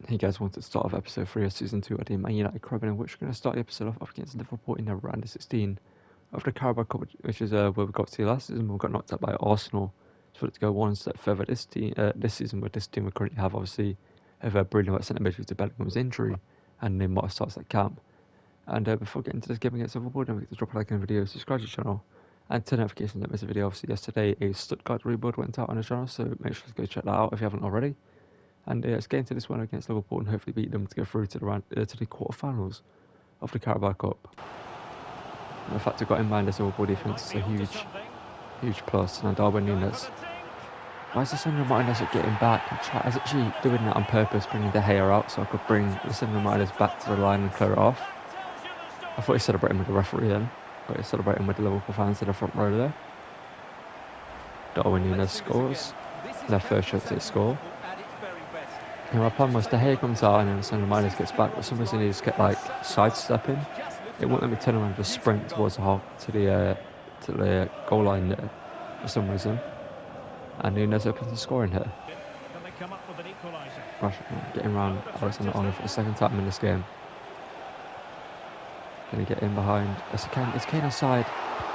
Hey guys, wanted to start off episode 3 of season 2 of the Man United Crubbing, in which we're going to start the episode off against Liverpool in the round of 16 of the Carabao Cup, which is where we got to last season. We got knocked out by Arsenal. So to go one step further this season with this team we currently have, obviously, have Bruno at centre mid due to Bellingham's injury, and Neymar starts at camp. And before getting into this game against Liverpool, don't forget to drop a like on the video, subscribe to the channel, and turn notifications to miss a video. Obviously, yesterday a Stuttgart rebuild went out on the channel, so make sure to go check that out if you haven't already. And let's get into this one against Liverpool and hopefully beat them to go through to the quarterfinals of the Carabao Cup. And the fact I got in mind this Liverpool defence is a huge plus. And Darwin Núñez. Why is Lisandro Martinez getting back? I was actually doing that on purpose, bringing De Gea out so I could bring Lisandro Martinez back to the line and clear it off. I thought he was celebrating with the referee then, but he's celebrating with the Liverpool fans in the front row there. Darwin Núñez scores. Their first shot to score. And my plan was De Gea comes out and then Lisandro Martinez gets back, but for some reason he just kept like sidestepping. It won't let me turn around and just sprint towards the goal line there for some reason. And Núñez opens the scoring here. Getting around Alexander Arnold for the second time in this game. Gonna get in behind. It's Kane offside.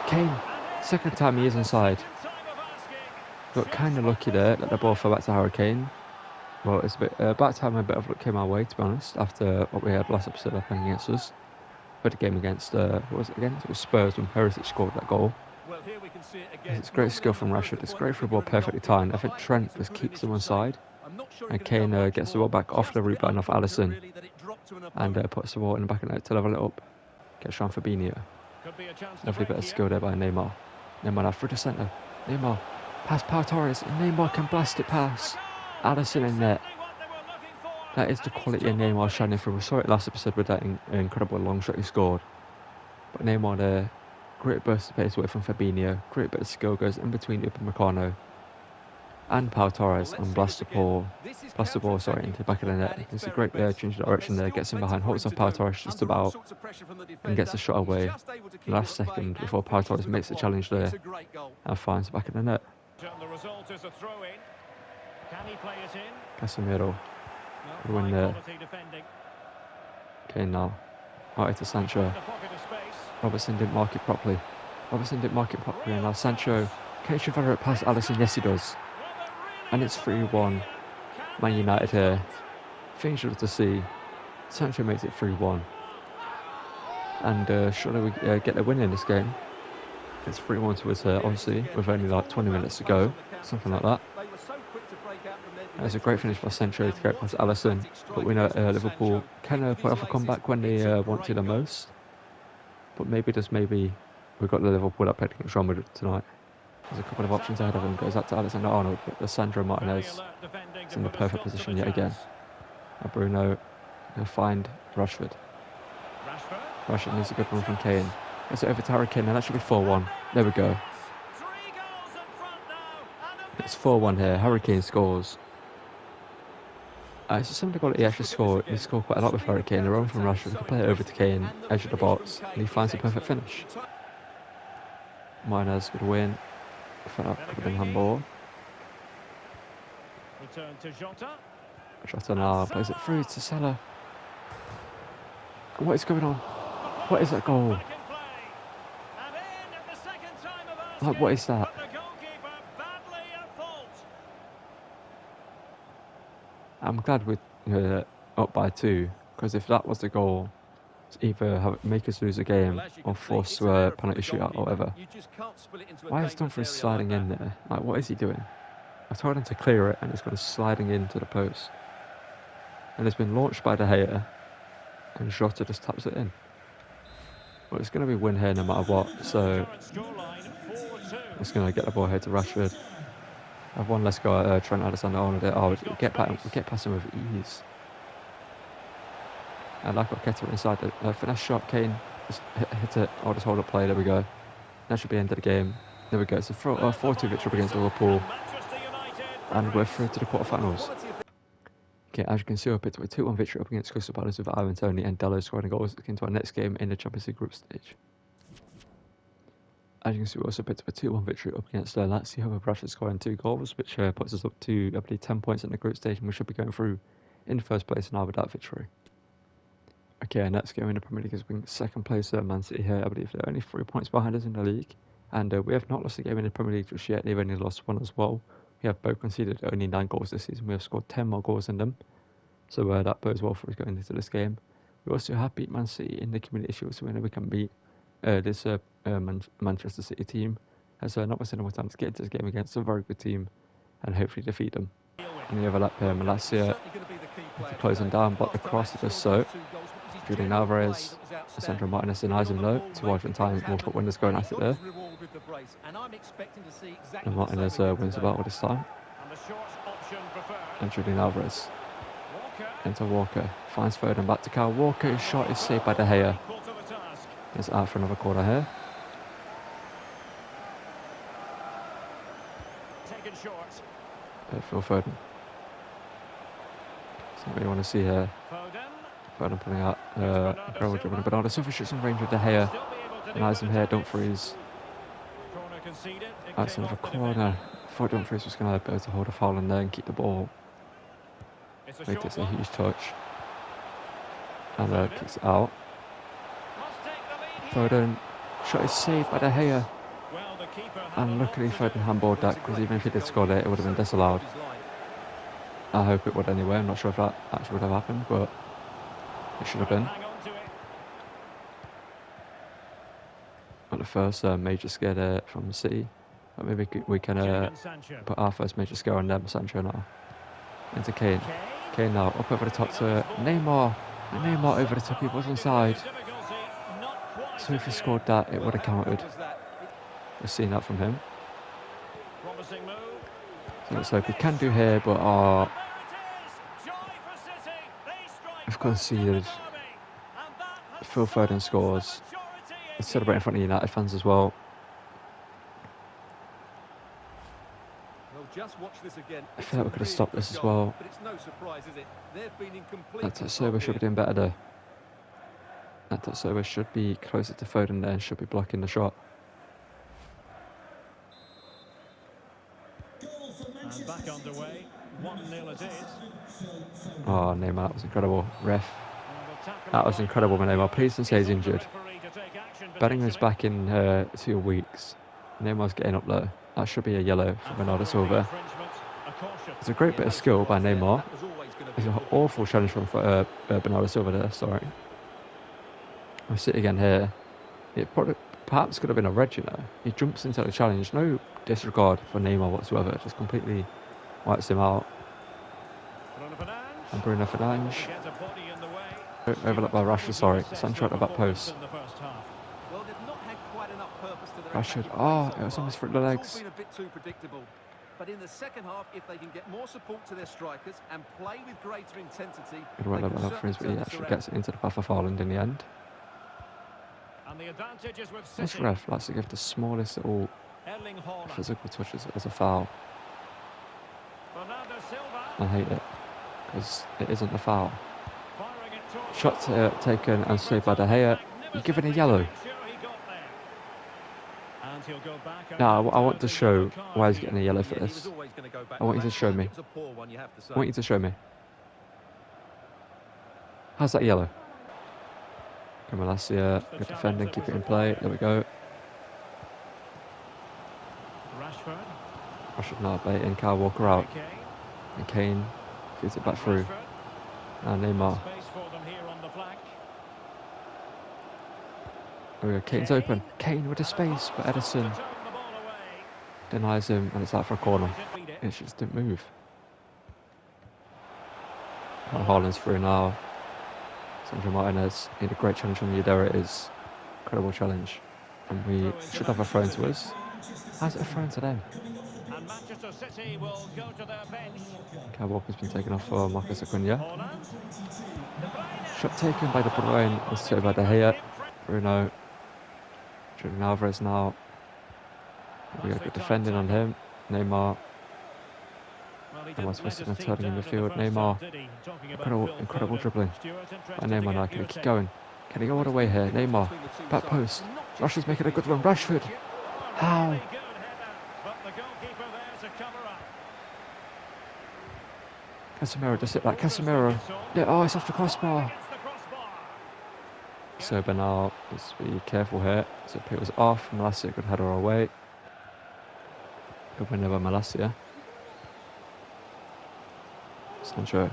Kane, second time he is inside. Got kind of lucky there that the ball fell back to Harry Kane. Well, it's about time a bit of luck came our way, to be honest, after what we had last episode of playing against us. We had a game against, what was it again? It was Spurs when Perisic scored that goal. Well, here we can see it again. It's great skill from Rashford. It's great for the ball, perfectly timed. I think Trent just keeps them on side. And Kane gets the ball back off the rebound off Alisson. And puts the ball in the back of the net to level it up. Gets around Fabinho. Lovely bit of skill there by Neymar. Neymar now through the centre. Neymar. Pass Pau Torres. And Neymar can blast it past Alisson in net. That is the quality of Neymar shining through. We saw it last episode with that incredible long shot he scored. But Neymar there, great burst of pace away from Fabinho. Great bit of skill, goes in between Upamecano and Pau Torres and blasts the ball into the back of the net. It's a great change of direction there. Gets in behind, holds off Pau Torres just about, and gets the shot away. Last second before Pau Torres makes the challenge there and finds the back of the net. The result is a throw-in. Can he play it in? Casemiro. Good win there. Okay, now. Right to Sancho. Robertson didn't mark it properly. And now Sancho. Can he further it past Alisson? Yes, he does. And it's 3-1. Man United here. Things you'll have to see. Sancho makes it 3-1. And surely we get the win in this game. It's 3-1 to us here, obviously, with only like 20 minutes to go. Something like that. It's a great finish by Sancho to get past Alisson, but we know Liverpool can put off a comeback when they want to the most. But maybe, just maybe, we've got the Liverpool that played against Real Madrid tonight. There's a couple of options ahead of him. Goes out to Alexander Arnold, but Lisandro Martinez is in the perfect position yet again. And Bruno will find Rashford. Rashford needs a good run from Kane. Gets it over to Harry Kane, and that should be 4-1. There we go. It's 4-1 here. Harry Kane scores. It's something about he actually scored. He scored quite a lot with Harry Kane. The run from Rashford, he can play it over to Kane, edge of the box, and he finds a perfect finish. Martinez could win. I thought that could have been handball. Jota now plays it through to Salah. What is going on? What is that goal? Like, what is that? I'm glad we're up by 2, because if that was the goal, it's either make us lose a game or force to a penalty shootout or whatever. Why is Dumfries sliding in there? Like, what is he doing? I told him to clear it, and it's gone sliding into the post. And it's been launched by De Gea, and Jota just taps it in. Well, it's going to be a win here no matter what, so it's going to get the ball here to Rashford. I've one less go at Trent Alexander-Arnold. We get past him with ease. And I've got Ketter inside the finesse shot. Kane just hit it. I'll just hold up play. There we go. That should be the end of the game. There we go. It's a 4-2 victory against Liverpool. And we're through to the quarterfinals. Okay, as you can see, I picked up a 2-1 victory up against Crystal Palace with Ivan Toney and Dello scoring goals into our next game in the Champions League group stage. As you can see, we also picked up a 2-1 victory up against Lazio with Rashford scoring 2 goals, which puts us up to, I believe, 10 points in the group stage, and we should be going through in first place now with that victory. Okay, next game in the Premier League is being second place Man City here. I believe they're only 3 points behind us in the league. And we have not lost a game in the Premier League just yet. They've only lost one as well. We have both conceded only 9 goals this season. We have scored 10 more goals than them. So that bodes well for us going into this game. We also have beat Man City in the Community Shield, so we know we can beat this Manchester City team. As not wasting more time to get into this game against a very good team and hopefully defeat them. And the overlap here, Malacia closing down, but the cross is just so. Julian Alvarez, Sandro Martinez denies him low. 2 Argentine World Cup winners going at it there. And Martinez wins the battle this time. And Julian Alvarez into Walker, finds Foden back to Kyle Walker. His shot is saved by De Gea. It's out for another corner here. Phil Foden. That's not what you want to see here. Foden pulling out incredible dribbling. Bernardo Silva shoots in range with De Gea. Denies him here, Dumfries. That's another corner. I thought Dumfries was going to be able to hold a foul in there and keep the ball. Make this a huge touch. And kicks it out. Foden. Shot is saved by De Gea. And luckily Foden handballed that, because even if he did score it, it would have been disallowed. I hope it would anyway. I'm not sure if that actually would have happened, but it should have been. But the first major scare there from City. But maybe we can put our first major scare on them. Sancho now. Into Kane. Kane now up over the top to Neymar. And Neymar over the top, he was onside. So if he scored that, it would have counted. We've seen that from him. So let's hope he can do here, but we've conceded. Phil Foden scores. Let's celebrate in front of United fans as well. I feel like we could have stopped this as well. That Silva should be doing better there. That Silva should be closer to Foden there and should be blocking the shot. And back underway, 1-0 it is. Oh, Neymar, that was incredible. Ref. That was incredible, Neymar. Please don't say he's injured. Bellingham's back in 2 weeks. Neymar's getting up there. That should be a yellow for Bernardo Silva. It's a great bit of skill by Neymar. It's an awful challenge from Bernardo Silva there, sorry. We sit again here. It perhaps could have been a red, you know. He jumps into the challenge. No disregard for Neymar whatsoever. Just completely wipes him out. And Bruno Fernandes. Overlapped by Rashford, sorry. Sancho at the back post. Rashford, it was almost through the legs. But in the second half, if they can get more support to their strikers and play with greater intensity, good right level up for his, but he actually gets it into the path of Haaland in the end. This ref likes to give the smallest little physical touches as a foul. I hate it, because it isn't a foul. Shot taken and saved by De Gea. You're giving a yellow. No, I want to show why he's getting a yellow for this. I want you to show me. I want you to show me. How's that yellow? Malacia, good defending, keep it in play. There we go. Rashford now baiting Kyle Walker out. And Kane feeds it back through. And Neymar. There we go, Kane's open. Kane with the space, but Ederson denies him, and it's out for a corner. It just didn't move. And Haaland's through now. Sandro Martinez, need a great challenge from you. There it is. Incredible challenge. And we should have a throw to us. How's it a throw to them? And Manchester City will go to their bench. Kyle Walker's been taken off for Marcus Acuna. Shot taken by De Bruyne, and saved by De Gea. Bruno. Julian Alvarez now. We got good defending on him. Neymar. Neymar's twisting and turning in the field. Neymar. Incredible dribbling. And Neymar now. Can he keep going? Can he go all the way here? Neymar. Back post. Rashford's making a good run. Rashford. How? Casemiro just hit that. Casemiro. Yeah, oh, it's off the crossbar. Against the crossbar. So Bernal, let's be careful here. So it was off. Malacia could header away. Good win over Malacia. Sancho.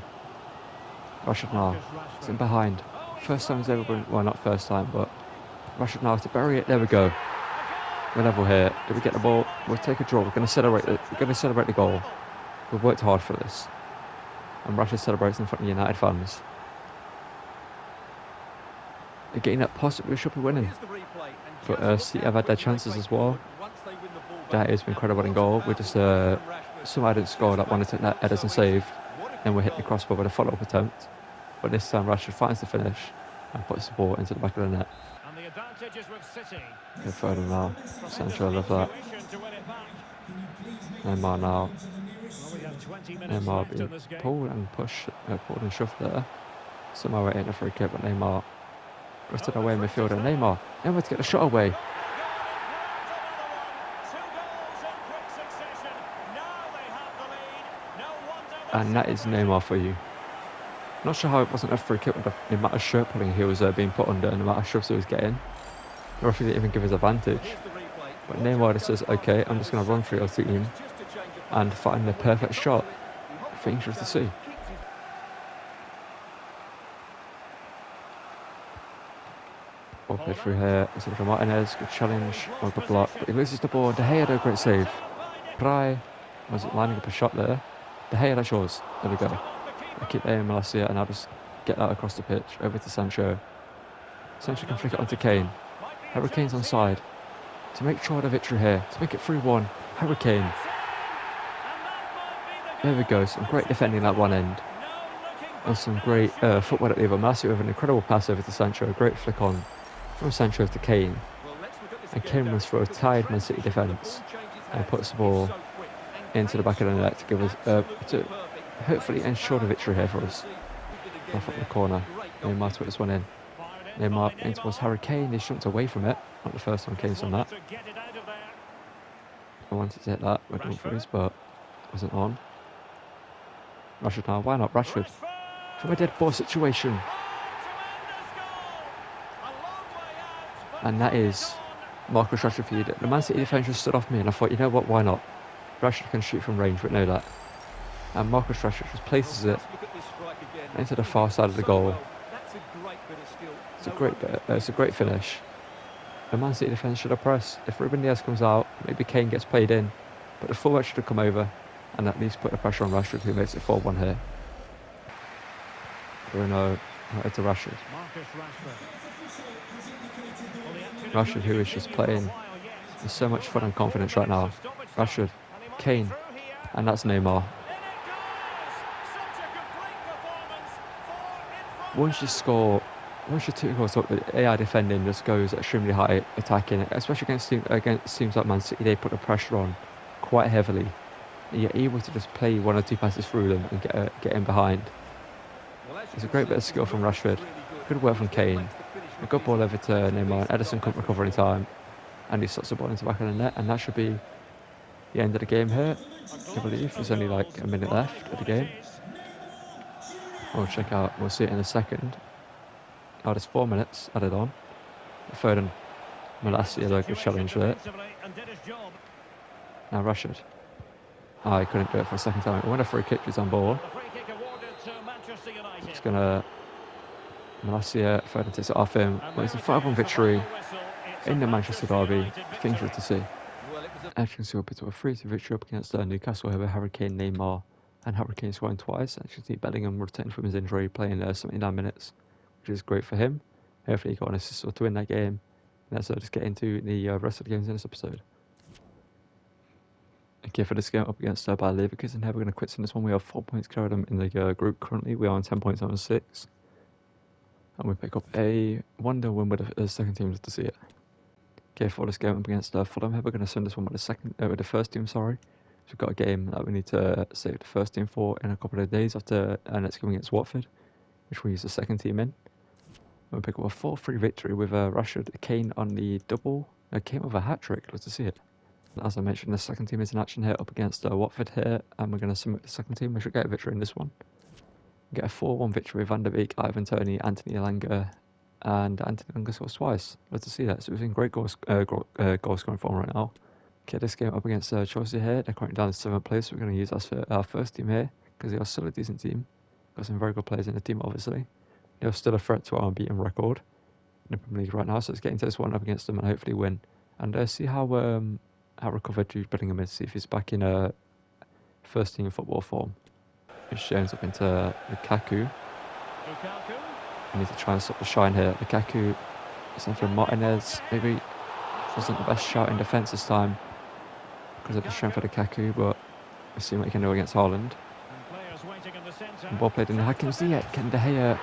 Rashford now. It's in behind. First time he's ever been. Well, not first time, but Rashford now to bury it. There we go. We're level here. Did we get the ball? We'll take a draw. We're going to celebrate it. We're going to celebrate the goal. We've worked hard for this. And Rashford celebrates in front of United fans. They're getting that possibly should be winning. But City have had their chances as well. That has been incredible in goal. We just somehow didn't score that one attempt that Ederson saved. Then we hit the crossbar with a follow-up attempt. But this time Rashford finds the finish and puts the ball into the back of the net. And the advantage is with City. Good further now. Sancho, I love that. Situation to win it back. Neymar now. Well, we have 20 minutes Neymar left in being this game. pulled and pushed, pulled and shoved there. Somehow we're hitting a free kick, but Neymar rusted away in midfield. And Neymar to get the shot away. And that is Neymar for you. Not sure how it wasn't a free kick with the amount of shirt pulling he was being put under and the amount of shoves he was getting. The referee didn't even give us advantage. But Neymar just says, okay, I'm just going to run through your team and find the perfect shot. Dangerous to see. Ball played through here. It's from Martinez. Good challenge. Oh, good block. But he loses the ball. De Gea did a great save. Prem was lining up a shot there. De Gea, that's yours. There we go. I keep aiming Malacia and I'll just get that across the pitch. Over to Sancho. Sancho can flick it onto Kane. Harry Kane's on side. To make sure the victory here. To make it 3-1. Harry Kane. There we go. Some great defending at one end. And some great footwork at the other. Malacia with an incredible pass over to Sancho. A great flick on from Sancho to Kane. And Kane runs through a tired Man City defence and puts the ball into the back of the net to give us to hopefully ensure the victory here for us. Off at the corner. Neymar to put this one in. Neymar in towards Harry Kane. He jumped away from it. Not the first time Kane's done that. I wanted to hit that with Dumfries, but wasn't on. Rashford now. Why not Rashford? From a dead ball situation. And that is Marcus Rashford for you. The Man City defence just stood off me and I thought, you know what, why not? Rashford can shoot from range, but know that. And Marcus Rashford just places it into the far side of the goal. It's a great finish. The Man City defence should have pressed. If Ruben Diaz comes out, maybe Kane gets played in. But the fullback should have come over and at least put the pressure on Rashford, who makes it 4-1 here. Bruno to Rashford. Rashford, who is just playing with so much fun and confidence right now. Rashford, Kane, and that's Neymar. Once you your 2 goals up, the AI defending just goes extremely high, attacking, especially against teams like Man City. They put the pressure on quite heavily. You're able to just play 1 or 2 passes through them and get in behind. It's a great bit of skill from Rashford. Good work from Kane. A good ball over to Neymar. And Ederson couldn't recover in time, and he slots the ball into the back of the net, and that should be the end of the game here. I believe there's only like a minute left of the game. We'll check out. We'll see it in a second. Oh, there's 4 minutes added on. Third and Malacia, a good challenge there. Now Rashford. Oh, he couldn't do it for a second time. When a free kick is on ball. It's gonna Malacia further takes it off him. But it's a 5-1 victory in the Manchester derby. Things good to see. As you can see, we'll pick up a 3-2 victory up against Newcastle over Harry Kane, Neymar, and Harry Kane scoring twice. As you can see, Bellingham returning from his injury, playing 79 minutes, which is great for him. Hopefully, he got an assist or to win that game. And let's just get into the rest of the games in this episode. Okay, for this game up against Bayer Leverkusen, and we're going to quit in this one. We have 4 points carried them in the group currently. We are on 10 points out of 6. And we pick up a 1-0 win with the second team to see it. Okay, for this game up against Fulham, we're going to send this one with the first team, sorry. So we've got a game that we need to save the first team for in a couple of days after our next game against Watford, which we'll use the second team in. We'll pick up a 4-3 victory with Rashford, Kane on the double. Kane with a hat-trick, let's see it. And as I mentioned, the second team is in action here up against Watford here, and we're going to submit the second team. We should get a victory in this one. Get a 4-1 victory with Van der Beek, Ivan Toney, Anthony Elanga, and Anthony Elanga scores twice. Love to see that. So we're in great goal scoring form right now. Okay, this game up against Chelsea here. They're currently down in 7th place. We're going to use our first team here because they are still a decent team. Got some very good players in the team, obviously. They're still a threat to our unbeaten record in the Premier League right now. So let's get into this one up against them and hopefully win. And see how recovered Jude Bellingham is. See if he's back in first team football form. Which shows up into Lukaku. We need to try and stop the shine here. Lukaku is in for Martinez. Maybe wasn't the best shout in defence this time because of the strength of Lukaku, but we'll see what he can do against Haaland. Ball played in Hakim Ziyech and De Gea.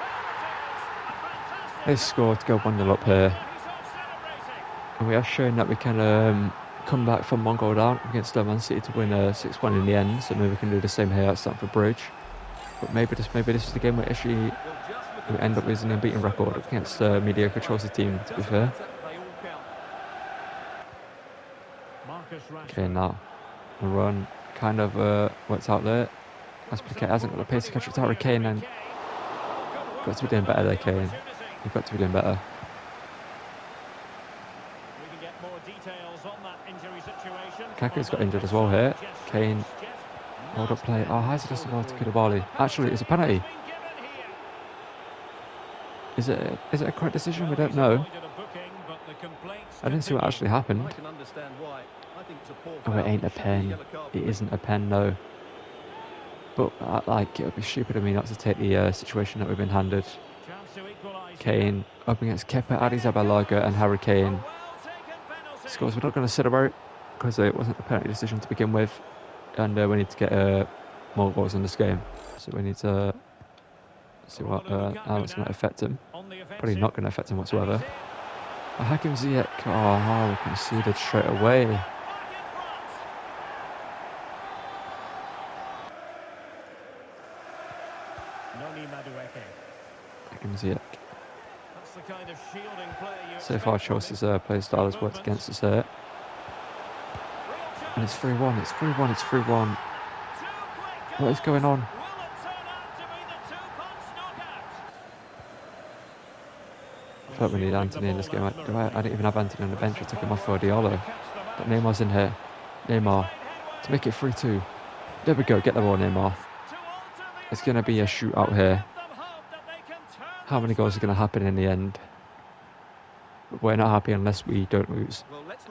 They scored to go 1-0 up here. And we have shown that we can come back from 1 goal down against Man City to win 6-1 in the end. So maybe we can do the same here at Stamford Bridge. But maybe this is the game where actually we end up losing an unbeaten record against a mediocre Chelsea team, to be fair. Okay, now the run kind of works out there. As Piquet hasn't got the pace to catch up to Harry Kane, and got to be doing better there, Kane. You've got to be doing better. Kaku's got injured as well here. Kane, hold up play. Oh, how's he just about to Koulibaly? Actually, it's a penalty. Is it a correct decision? We don't know. I didn't see what actually happened. Oh, it ain't a pen. It isn't a pen, no. But it would be stupid of me not to take the situation that we've been handed. Kane up against Kepa, Arrizabalaga and Harry Kane. Scores. We're not going to sit about because it wasn't a penalty decision to begin with, and we need to get more goals in this game. So we need to see what how it's going to affect him. Probably not going to affect him whatsoever. Hakim Ziyech. Oh, we conceded straight away. Hakim Ziyech. So far, Chelsea's play style has worked against us here. And it's 3-1, it's 3-1, it's 3-1. What is going on? I thought we need Anthony in this game. I didn't even have Anthony on the bench. I took him off for Diallo. But Neymar's in here. Neymar to make it 3-2. There we go, get the ball, Neymar. It's going to be a shootout here. How many goals are going to happen in the end? We're not happy unless we don't lose.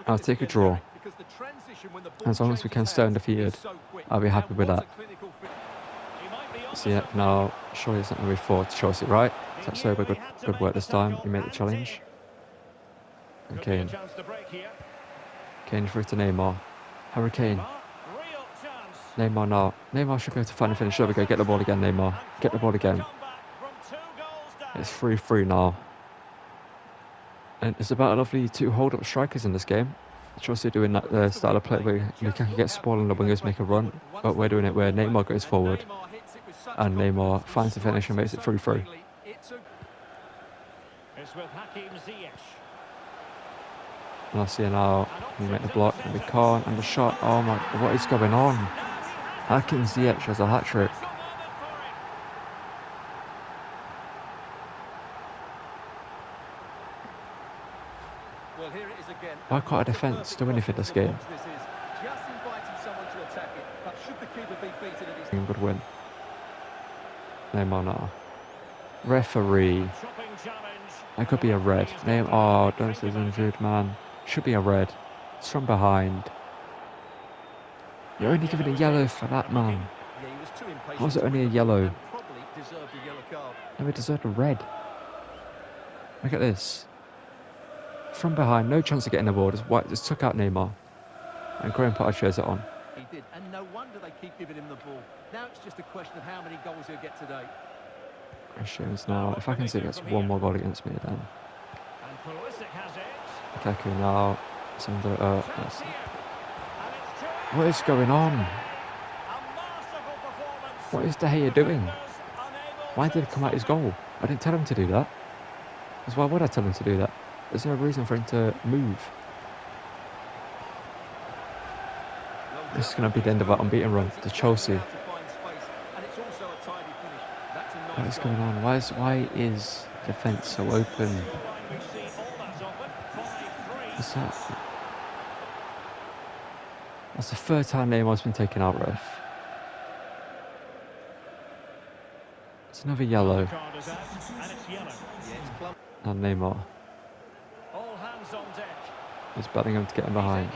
I'll take a draw. As long as we can stay undefeated, I'll be happy with that. So yeah, now surely it's not going to be 4 to Chelsea, right? That's so good work this time. We made the challenge. And Kane. Kane through to Neymar. Harry Kane. Neymar now. Neymar should be able to find a finish. There we go. Get the ball again, Neymar. Get the ball again. It's 3-3 now. And it's about a lovely 2 hold-up strikers in this game. Chelsea doing that style of play where Lukaku gets the ball and the wingers make a run. But we're doing it where Neymar goes forward. And Neymar finds the finish and makes it 3-3. And I see now we make the block and we can't. And the shot. Oh my, what is going on? Hakim Ziyech has a hat-trick. Why can't a defence do anything this game? Good win. Neymar now. Referee. That could be a red. Oh, don't say injured, man. Should be a red. It's from behind. You're only giving a yellow for that, man. How was it only a yellow? No, it deserved a red. Look at this. From behind, no chance of getting the ball. Just took out Neymar. And Graham Potter shares it on. He did, and no wonder they keep giving him the ball. Now it's just a question of how many goals he'll get today. James now. If I can see gets 1 more goal against me, then. Lukaku now. What is going on? What is De Gea doing? Why did he come out his goal? I didn't tell him to do that. Because why would I tell him to do that? There's no reason for him to move. This is going to be the end of our unbeaten run to Chelsea. is going on? Why is defence so open? What's that? That's the third time Neymar's been taken out, ref. It's another yellow. And Neymar. It's Bellingham to get him behind.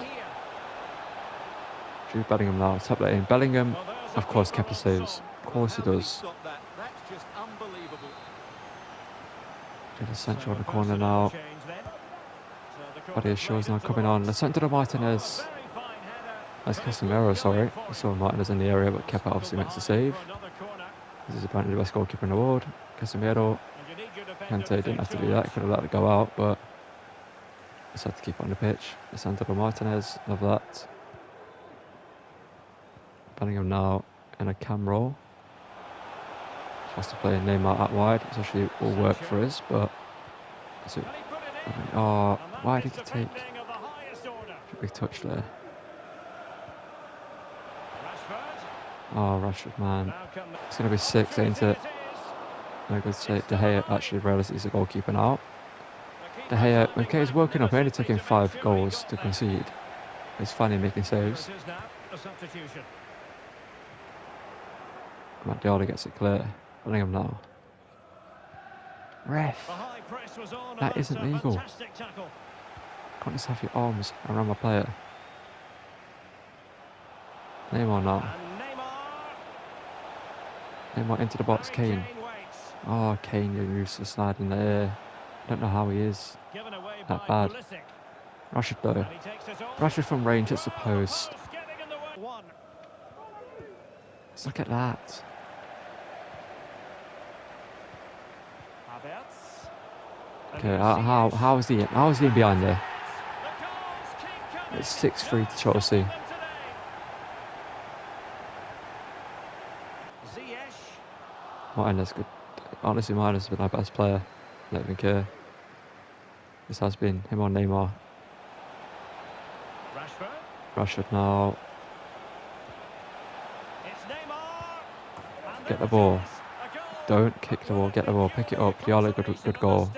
Drew Bellingham now, top that in. Bellingham, of course, Kepa saves. Of course he does. Did a central on the corner now. Body of Shaw's now coming on. The centre to Martinez. That's Casemiro, sorry. I saw Martinez in the area, but Kepa obviously makes the save. This is apparently the best goalkeeper in the world. Casemiro. Kante didn't have to do that, could have let it go out, but just had to keep it on the pitch. The centre to Martinez, love that. Bellingham now in a cam roll. Tries to play Neymar out wide. It's actually all work for us, but oh, why did he take a big touch there? Oh, Rashford, man. It's going to be 6, ain't it? No good save. De Gea actually realised he's a goalkeeper now. De Gea, okay, he's woken up. He only took him 5 goals to concede. He's finally making saves. Matt Diallo gets it clear. Bellingham now. Ref. That isn't legal. Can't just have your arms around my player. Neymar now. Neymar into the box, Kane. Oh, Kane, you're used to sliding there. I don't know how he is that bad. Rashford though. Rashford from range hits the post. Let's look at that. Okay, how is he in behind there? It's 6-3 to Chelsea. Martinez good. Honestly, Martinez has been our best player. I don't even care. This has been him on Neymar. Rashford now. Get the ball. Don't kick the ball. Get the ball. Pick it up. Diallo, good goal.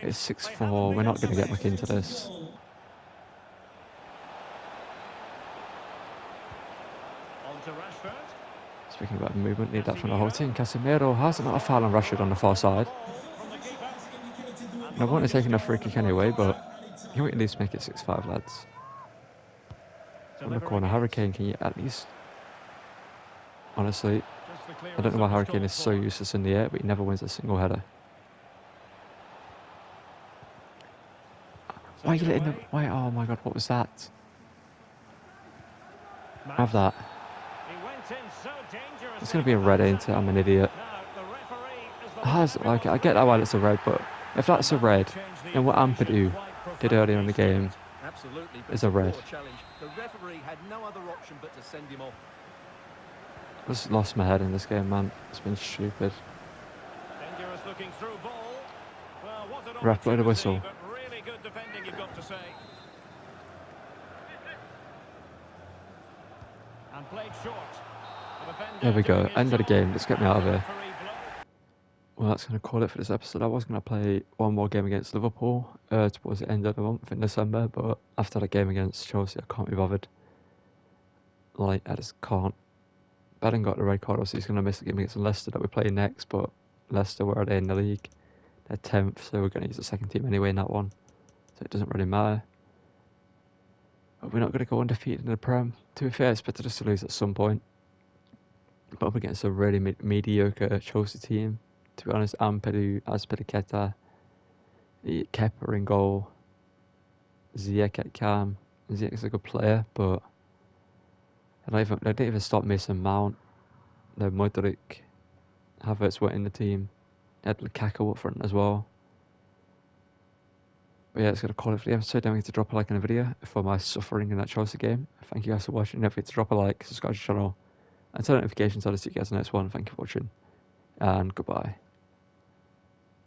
It's 6-4. We're not going to get back into this. Speaking about movement, need that from the whole team. Casemiro has not a foul on Rashford on the far side. And I wouldn't have taken a free kick anyway, but you might at least make it 6-5, lads. From the corner, Hurricane, can you at least... Honestly, I don't know why Hurricane is so useless in the air, but he never wins a single header. Why are you letting the... Why? Oh my god, what was that? Have that. It's going to be a red, ain't it? I'm an idiot. Like, I get that why it's a red, but if that's a red, then what Ampadu did earlier in the game is a red. The referee had no other option but to send him off. I just lost my head in this game, man. It's been stupid. Ref, blow the whistle. There we go, end of the game, let's get me out of here. Well, that's going to call it for this episode. I was going to play one more game against Liverpool towards the end of the month in December, but after the game against Chelsea, I can't be bothered. Like, I just can't. Bellingham got the red card, obviously he's going to miss the game against Leicester that we play next, but Leicester, where are they in the league? They're 10th, so we're going to use the second team anyway in that one, so it doesn't really matter. But we're not going to go undefeated in the Prem. To be fair, I expected us to lose at some point. But up against a really mediocre Chelsea team. To be honest, Ampadu, Azpilicueta, Kepa in goal, Ziyech at cam. Ziyech's a good player, they didn't even stop Mason Mount. No, Modric, Havertz were in the team. They had Lukaku up front as well. But yeah, it's going to call it for the episode. Don't forget to drop a like on the video for my suffering in that Chelsea game. Thank you guys for watching. Don't forget to drop a like, subscribe to the channel, and turn notifications on to see you guys in the next one. Thank you for watching, and goodbye.